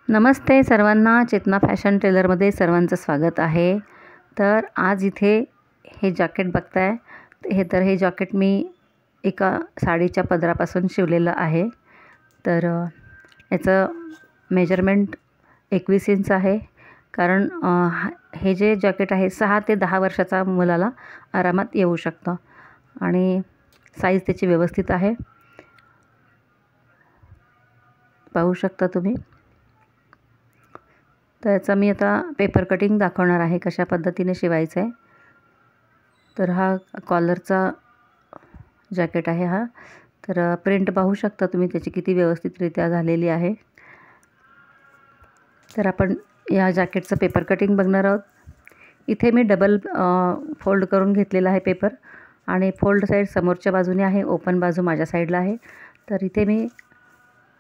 नमस्ते सर्वांना, चेतना फॅशन टेलरमध्ये सर्वांचं स्वागत आहे। तर आज इथे हे जॅकेट बघताय, हे जॅकेट मी एका साडीच्या पदरापासून शिवलेलं आहे। तर याचं मेजरमेंट 21 इंच आहे। कारण हे जे जॅकेट आहे 6 ते 10 वर्षाचा मुलाला आरामात येऊ शकतं आणि साईज त्याची व्यवस्थित आहे, पाहू शकता तुम्ही। तर याचा मी आता पेपर कटिंग दाखवणार आहे, कशा पद्धतीने शिवायचं आहे। तर हा कॉलरचा जॅकेट आहे हा। तर प्रिंट पाहू शकता तुम्ही त्याची किती व्यवस्थितरित्या झालेली आहे। तर आपण या जॅकेटचं पेपर कटिंग बघणार आहोत। इथे मी डबल फोल्ड करून घेतलेला आहे पेपर आणि फोल्ड साईड समोरच्या बाजूने आहे, ओपन बाजू माझ्या साईडला आहे। तर इथे मी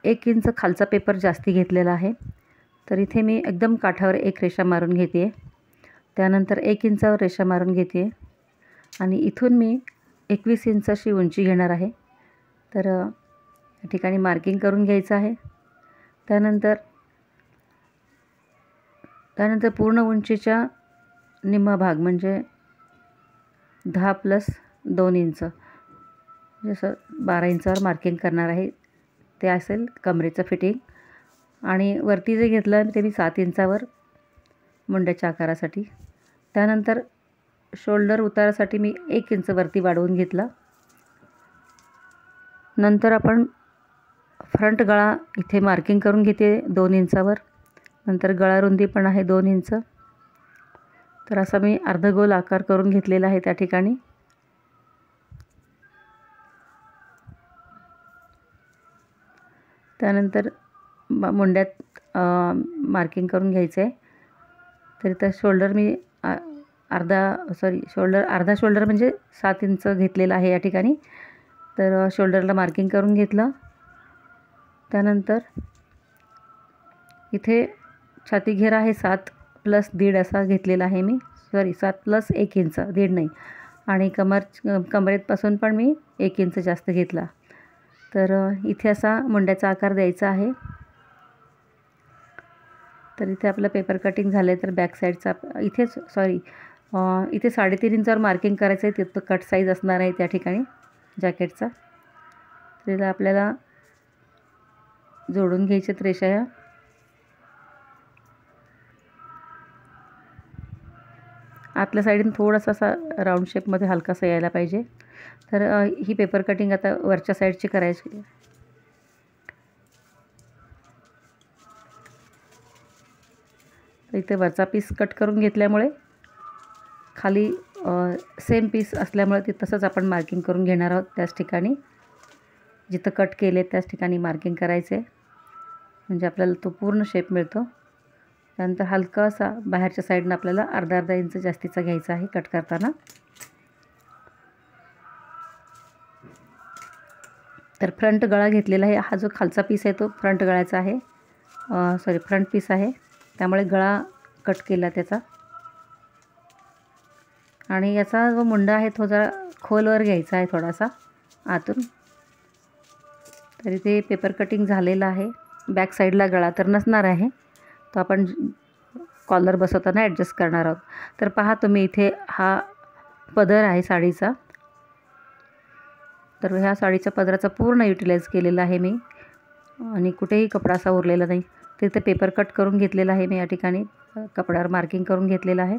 1 इंच खालचा पेपर जास्ती घेतलेला आहे। तर इथे मी एकदम काठावर एक रेषा मारून घेते आहे, त्यानंतर 1 इंचावर रेषा मारून घेते आहे आणि इथून मी 21 इंच अशी उंची घेणार आहे। तर या ठिकाणी मार्किंग करून घ्यायचं आहे। त्यानंतर पूर्ण उंचीच्या निम्मा भाग म्हणजे 10 + 2 इंच, जसं 12 इंचावर मार्किंग करणार आहे, ते असेल कमरेचं फिटिंग। आणि वरती जे घेतलं ते मी 7 इंचावर मुंड्याच्या आकारासाठी। त्यानंतर शोल्डर उतारासाठी मी 1 इंच वरती वाढवून घेतला। नंतर आपण फ्रंट गळा इथे मार्किंग करून घेते 2 इंचावर। नंतर गळा रुंदी पण आहे 2 इंच। तर असा मी अर्धगोल आकार करून घेतलेला आहे त्या ठिकाणी। त्यानंतर मुंड्यात मार्किंग करून घ्यायचं आहे। तर इथं शोल्डर मी अर्धा शोल्डर म्हणजे 7 इंच घेतलेला आहे या ठिकाणी। तर शोल्डरला मार्किंग करून घेतलं। त्यानंतर इथे छाती घेरा आहे 7 + 1.5 असा घेतलेला आहे मी, 7 + 1 इंच, 1.5 नाही। आणि कमरेपासून पण मी 1 इंच जास्त घेतला। तर इथे असा मुंड्याचा आकार द्यायचा आहे। तर इथे आपलं पेपर कटिंग झालं आहे। तर बॅक साईडचा इथे 3.5 इंचावर मार्किंग करायचं आहे, तिथं कट साईज असणार आहे त्या ठिकाणी जॅकेटचा। तर आपल्याला जोडून घ्यायच्यात रेषा या। आतल्या साईडून थोडासा असा राऊंड शेपमध्ये हलकासा यायला पाहिजे। तर ही पेपर कटिंग आता वरच्या साईडची करायची। इथे वरचा पीस कट करून घेतल्यामुळे खाली सेम पीस असल्यामुळे ते तसंच आपण मार्किंग करून घेणार आहोत। त्याच ठिकाणी जिथं कट केले त्याच ठिकाणी मार्किंग करायचे, म्हणजे आपल्याला तो पूर्ण शेप मिळतो। त्यानंतर हलका असा बाहेरच्या साईडनं आपल्याला अर्धा इंच जास्तीचा घ्यायचा आहे कट करताना। तर फ्रंट गळा घेतलेला आहे, हा जो खालचा पीस आहे तो फ्रंट गळ्याचा आहे, फ्रंट पीस आहे, त्यामुळे गळा कट केला त्याचा। आणि याचा जो मुंडा आहे तो जरा खोलवर घ्यायचा आहे थोडासा आतून। तर इथे पेपर कटिंग झालेलं आहे। बॅक साईडला गळा तर नसणार आहे, तो आपण कॉलर बसवताना ॲडजस्ट करणार आहोत। तर पहा तुम्ही इथे हा पदर आहे साडीचा। तर ह्या साडीच्या पदराचा पूर्ण युटिलाइज केलेला आहे मी आणि कुठेही कपडा असा उरलेला नाही। तिथे पेपर कट करून घेतलेला आहे मी, या ठिकाणी कपड्यावर मार्किंग करून घेतलेलं आहे।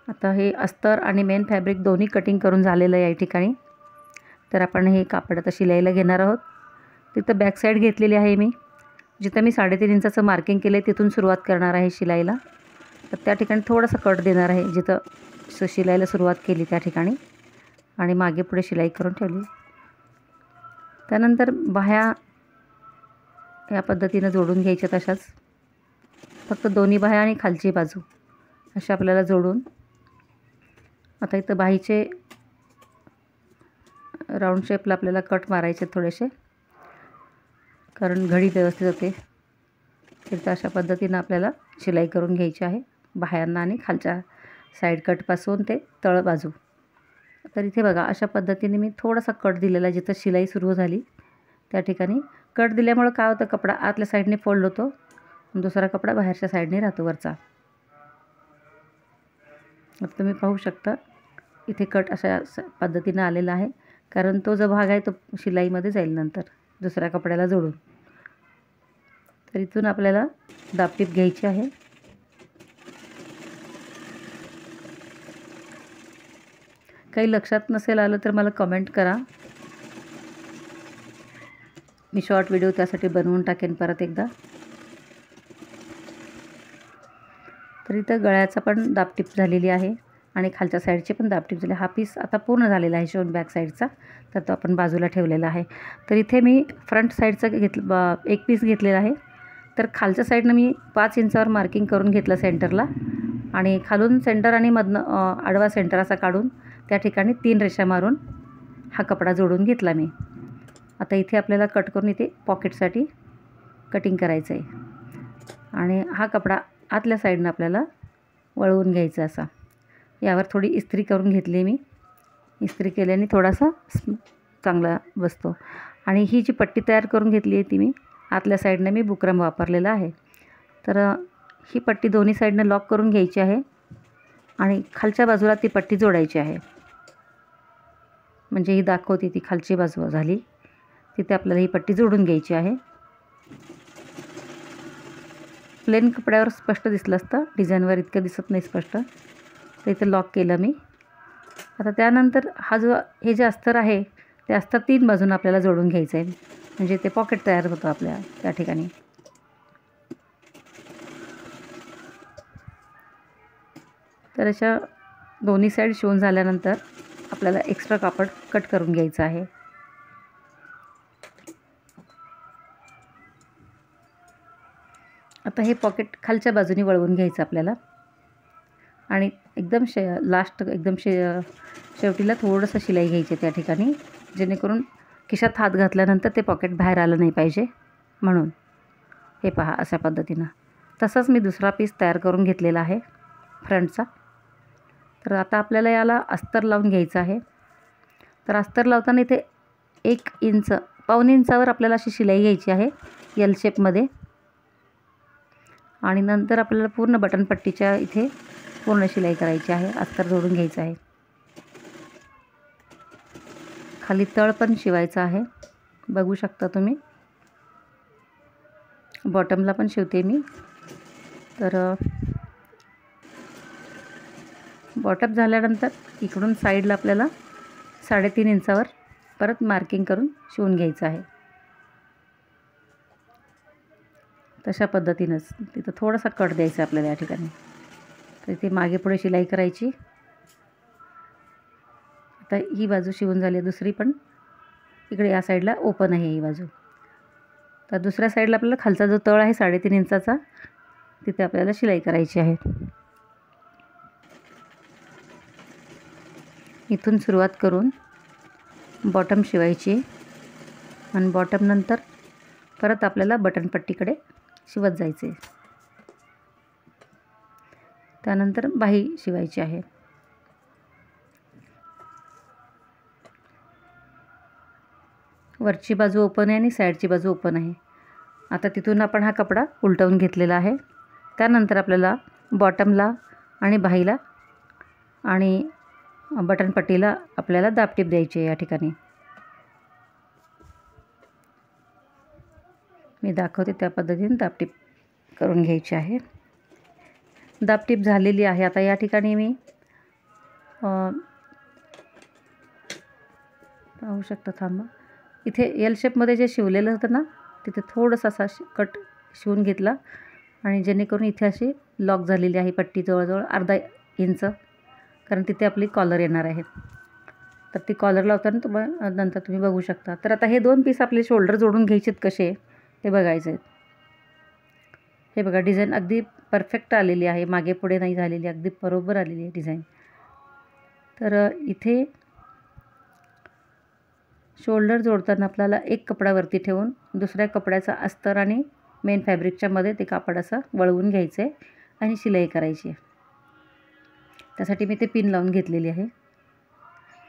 आता हे अस्तर आणि मेन फॅब्रिक दोन्ही कटिंग करून झालेलं आहे या ठिकाणी। तर आपण हे कापड आता शिलाईला घेणार आहोत। तिथं बॅक साईड घेतलेली आहे मी, जिथं मी 3.5 इंचाचं मार्किंग केलं आहे तिथून सुरुवात करणार आहे शिलाईला। तर त्या ठिकाणी थोडासा कट देणार आहे जिथं शिलाईला सुरुवात केली त्या ठिकाणी, आणि मागे पुढे शिलाई करून ठेवली। त्यानंतर बाह्या या पद्धतीनं जोडून घ्यायच्या तशाच, फक्त दोन्ही बाह्या आणि खालची बाजू अशा आपल्याला जोडून। आता इथं बाहीचे राऊंड शेपला आपल्याला कट मारायचे थोडेसे, कारण घडी व्यवस्थित होते। तर अशा पद्धतीनं आपल्याला शिलाई करून घ्यायची आहे बाह्यांना आणि खालच्या साईड कटपासून ते तळ बाजू। तर इथे बघा अशा पद्धतीने मी थोडासा कट दिलेला जिथं शिलाई सुरू झाली त्या ठिकाणी कट दिल्यामुळं काय होतं, कपडा आतल्या साईडने फोल्ड होतो, दुसरा कपडा बाहेरच्या साईडने राहतो वरचा. आता तुम्ही पाहू शकता इथे कट अशा पद्धतीनं आलेला आहे, कारण तो जो भाग आहे तो शिलाईमध्ये जाईल नंतर दुसऱ्या कपड्याला जोडून. तर इथून आपल्याला दाबटीप घ्यायची आहे. काही लक्षात नसेल आलं तर मला कमेंट करा, मी शॉर्ट व्हिडिओ त्यासाठी बनवून टाकेन परत एकदा. तर इथं गळ्याचा पण दाबटीप झालेली आहे आणि खालच्या साईडची पण दाबटीप झाली. हा पीस आता पूर्ण झालेला आहे शिवून बॅक साईडचा, तर तो आपण बाजूला ठेवलेला आहे. तर इथे मी फ्रंट साईडचा एक पीस घेतलेला आहे. तर खालच्या साईडनं मी 5 इंचावर मार्किंग करून घेतलं सेंटरला, आणि खालून सेंटर आणि मधनं आडवा सेंटर असा काढून त्या ठिकाणी 3 रेषा मारून हा कपडा जोडून घेतला मी. आता इथे आपल्याला कट करून इथे पॉकेटसाठी कटिंग करायचं आहे, आणि हा कपडा आतल्या साईडनं आपल्याला वळवून घ्यायचा असा. यावर थोडी इस्त्री करून घेतली मी. इस्त्री केल्याने थोडासा चांगला बसतो. आणि ही जी पट्टी तयार करून घेतली आहे ती मी आतल्या साईडनं मी बुकरम वापरलेला आहे. तर ही पट्टी दोन्ही साईडनं लॉक करून घ्यायची आहे आणि खालच्या बाजूला ती पट्टी जोडायची आहे. म्हणजे ही दाखवते ती खालची बाजू झाली, तिथे आपल्याला ही पट्टी जोडून घ्यायची आहे. प्लेन कपड्यावर स्पष्ट दिसलं असतं, डिझाईनवर इतकं दिसत नाही स्पष्ट. तर इथं लॉक केलं मी. आता त्यानंतर हे जे अस्तर आहे ते अस्तर 3 बाजून आपल्याला जोडून घ्यायचं आहे, म्हणजे ते पॉकेट तयार होतं आपल्या त्या ठिकाणी. तर अशा दोन्ही साईड शिवून झाल्यानंतर आपल्याला एक्स्ट्रा कापड कट करून घ्यायचं आहे. आता हे पॉकेट खालच्या बाजूने वळवून घ्यायचं आपल्याला, आणि एकदम शेवटीला थोडंसं शिलाई घ्यायची त्या ठिकाणी, जेणेकरून खिशात हात घातल्यानंतर ते पॉकेट बाहेर आलं नाही पाहिजे म्हणून. हे पहा अशा पद्धतीनं. तसंच मी दुसरा पीस तयार करून घेतलेला आहे फ्रंटचा. तर आता आपल्याला याला अस्तर लावून घ्यायचं आहे. तर अस्तर लावताना इथे 1 इंच, पाऊण इंचावर आपल्याला अशी शिलाई घ्यायची आहे एल शेपमध्ये, आणि नंतर आपल्याला पूर्ण बटनपट्टीच्या इथे पूर्ण शिलाई करायची आहे. अस्तर जोडून घ्यायचं आहे. खाली तळ पण शिवायचं आहे, बघू शकता तुम्ही. बॉटमला पण शिवते मी. तर बॉटम झाल्यानंतर इकडून साईडला आपल्याला 3.5 इंचावर परत मार्किंग करून शिवून घ्यायचं आहे. तशा पद्धतीनंच तिथं थोडासा कट द्यायचा आपल्याला या ठिकाणी. तर इथे मागे पुढे शिलाई करायची. आता ही बाजू शिवून झाली, दुसरी पण इकडे या साईडला ओपन आहे ही बाजू. तर दुसऱ्या साईडला आपल्याला खालचा जो तळ आहे 3.5 इंचाचा, तिथे आपल्याला शिलाई करायची आहे. इथून सुरुवात करून बॉटम शिवायची, आणि बॉटम नंतर परत आपल्याला बटनपट्टीकडे शिवत जायचे. त्यानंतर बाही शिवायची आहे. वरची बाजू ओपन आहे आणि साईडची बाजू ओपन आहे. आता तिथून आपण हा कपडा उलटवून घेतलेला आहे. त्यानंतर आपल्याला बॉटमला आणि बाहीला आणि बटनपट्टीला आपल्याला दाबटीप द्यायची आहे या ठिकाणी. मी दाखवते त्या पद्धतीने दाबटीप करून घ्यायची आहे. दाबटीप झालेली आहे. आता या ठिकाणी मी पाहू शकता, थांबा. इथे एल शेपमध्ये जे शिवलेलं होतं ना, तिथे थोडंसं असा कट शिवून घेतला, आणि जेणेकरून इथे अशी लॉक झालेली आहे पट्टी जवळजवळ अर्धा इंच, कारण तिथे आपली कॉलर येणार आहे. तर ती कॉलर लावताना नंतर तुम्ही बघू शकता. तर आता हे 2 पीस आपले शोल्डर जोडून घ्यायचेत कसे ते बघायचे आहेत. हे बघा, डिझाईन अगदी परफेक्ट आलेली आहे, मागे पुढे नाही झालेली, अगदी बरोबर आलेली आहे डिझाईन. तर इथे शोल्डर जोडताना आपल्याला एक कपडा वरती ठेवून दुसऱ्या कपड्याचा अस्तर आणि मेन फॅब्रिकच्या मध्ये ते कापड असं वळवून घ्यायचं आहे आणि शिलाई करायची आहे. त्यासाठी मी ते पिन लावून घेतलेली आहे,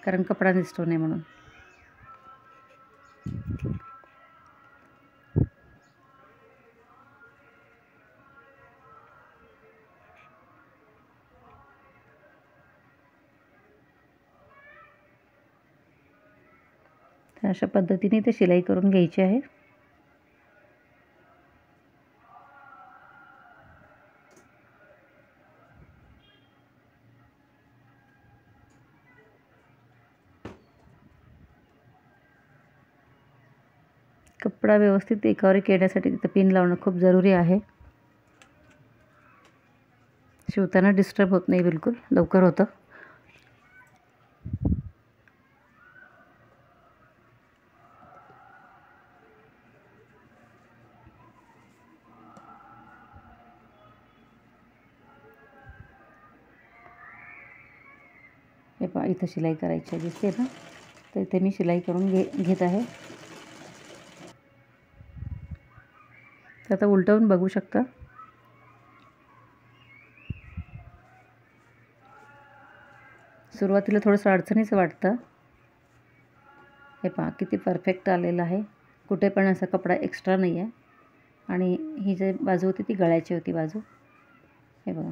कारण कपडा निसटू नये म्हणून. तर अशा पद्धतीने ते शिलाई करून घ्यायची आहे. कपडा व्यवस्थित एकावर एक येण्यासाठी तिथं पिन लावणं खूप जरुरी आहे. शिवताना डिस्टर्ब होत नाही, बिलकुल लवकर होतं. हे पहा, इथं शिलाई करायची दिसते ना, तर इथे मी शिलाई करून घेत आहे. तर आता उलटवून बघू शकता. सुरुवातीला थोडंसं अडचणीचं वाटतं. हे पहा किती परफेक्ट आलेलं आहे. कुठे पण असा कपडा एक्स्ट्रा नाही आहे. आणि ही जी बाजू होती ती गळ्याची होती बाजू. हे बघा,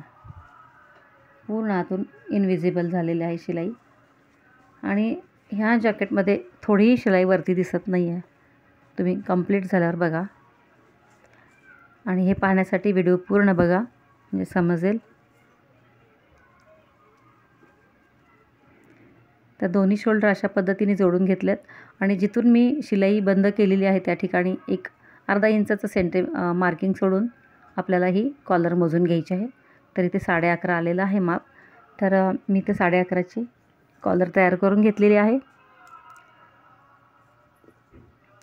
पूर्ण आतून इनविजिबल झालेली आहे शिलाई. आणि ह्या जॅकेटमध्ये थोडीही शिलाई वरती दिसत नाही आहे. तुम्ही कंप्लीट झाल्यावर बघा. आणि हे पाहण्यासाठी व्हिडिओ पूर्ण बघा, म्हणजे समजेल. त्या दोन्ही शोल्डर अशा पद्धतीने जोडून घेतल्यात. आणि जिथून मी शिलाई बंद केलेली आहे त्या ठिकाणी एक अर्धा इंचाचं मार्किंग सोडून आपल्याला ही कॉलर मोजून घ्यायची आहे. तर इथे 11.5 आलेलं आहे माप. तर मी ते 11.5ची कॉलर तयार करून घेतलेली आहे.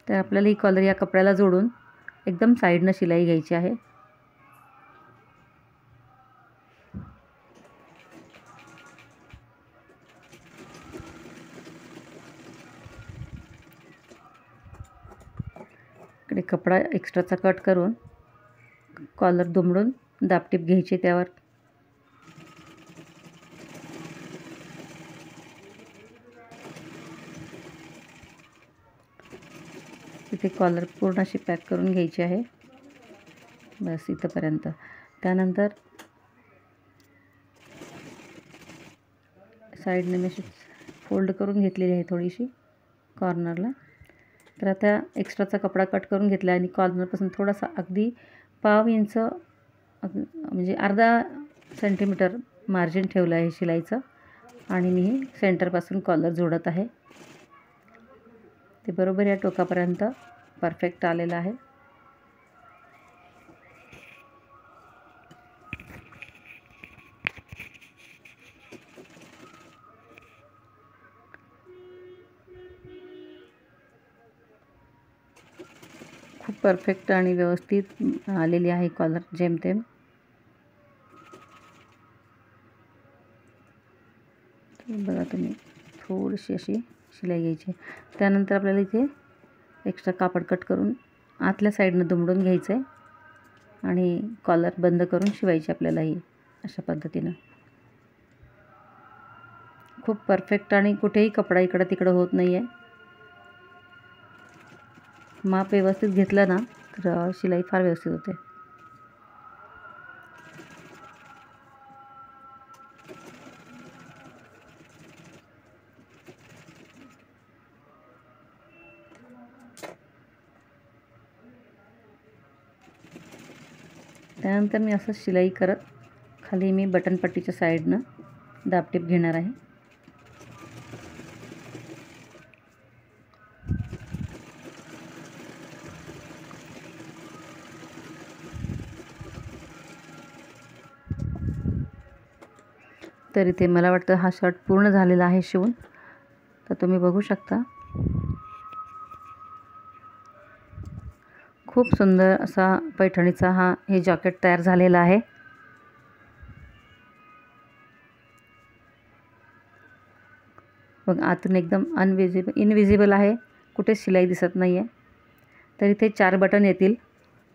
तर आपल्याला ही कॉलर या कपड्याला जोडून एकदम साईडनं शिलाई घ्यायची आहे. इकडे कपडा एक्स्ट्राचा कट करून कॉलर दुमडून दाबटीप घ्यायची त्यावर. इथे कॉलर पूर्ण अशी पॅक करून घ्यायची आहे, बस इथंपर्यंत. त्यानंतर साईडने मी अशी फोल्ड करून घेतलेली आहे थोडीशी कॉर्नरला. तर आता एक्स्ट्राचा कपडा कट करून घेतला आणि कॉर्नरपासून थोडासा अगदी पाव इंच म्हणजे अर्धा सेंटीमीटर मार्जिन ठेवलं आहे शिलाईचं. आणि मी सेंटरपासून कॉलर जोडत आहे. ते बरोबर या टोकापर्यंत परफेक्ट आलेलं आहे. खूप परफेक्ट आणि व्यवस्थित आलेली आहे कॉलर जेमतेम. बघा तुम्ही, थोडीशी अशी शिलाई घ्यायची. त्यानंतर आपल्याला इथे एक्स्ट्रा कापड कट करून आतल्या साईडनं दुमडून घ्यायचं आहे आणि कॉलर बंद करून शिवायची आपल्याला ही अशा पद्धतीनं. खूप परफेक्ट आणि कुठेही कपडा इकडं तिकडं होत नाही आहे. माप व्यवस्थित घेतलं ना तर शिलाई फार व्यवस्थित होते. त्यानंतर मी असं शिलाई करत खाली मी बटनपट्टीच्या साईडनं दाबटीप घेणार आहे. तर इथे मला वाटतं हा शर्ट पूर्ण झालेला आहे शिवून. तर तुम्ही बघू शकता, खूप सुंदर असा पैठणीचा हे जॅकेट तयार झालेला आहे. बघ, आतून एकदम इनविजिबल आहे, कुठेच शिलाई दिसत नाही आहे. तर इथे 4 बटन येतील,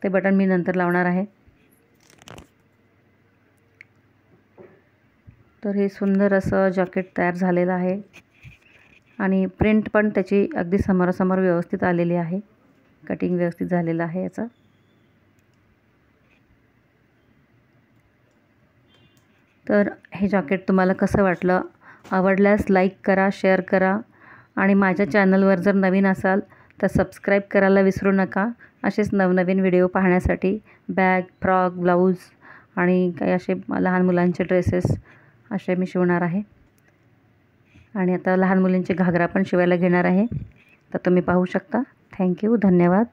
ते बटन मी नंतर लावणार आहे. तर हे सुंदर असं जॅकेट तयार झालेलं आहे आणि प्रिंट पण त्याची अगदी समोरासमोर व्यवस्थित आलेली आहे. कटिंग व्यवस्थित झालेलं आहे याचं. तर हे जॅकेट तुम्हाला कसं वाटलं? आवडल्यास लाईक करा, शेअर करा आणि माझ्या चॅनलवर जर नवीन असाल तर सबस्क्राईब करायला विसरू नका. असेच नवनवीन व्हिडिओ पाहण्यासाठी बॅग, फ्रॉक, ब्लाऊज आणि काही असे लहान मुलांचे ड्रेसेस असे मी शिवणार आहे. आणि आता लहान मुलींचे घागरा पण शिवायला घेणार आहे. तर तुम्ही पाहू शकता. थँक्यू, धन्यवाद.